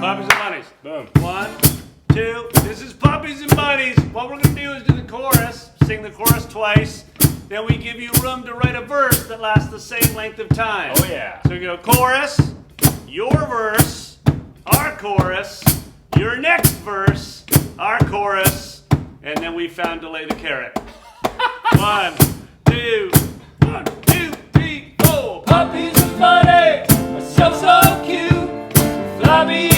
Puppies and Bunnies. Boom. 1, 2. This is Puppies and Bunnies. What we're going to do is do the chorus, sing the chorus twice. Then we give you room to write a verse that lasts the same length of time. Oh, yeah. So we go chorus, your verse, our chorus, your next verse, our chorus, and then we found Delay the Carrot. 1, 2, 1, 2, 3, 4. Puppies and bunnies are so cute. Flabby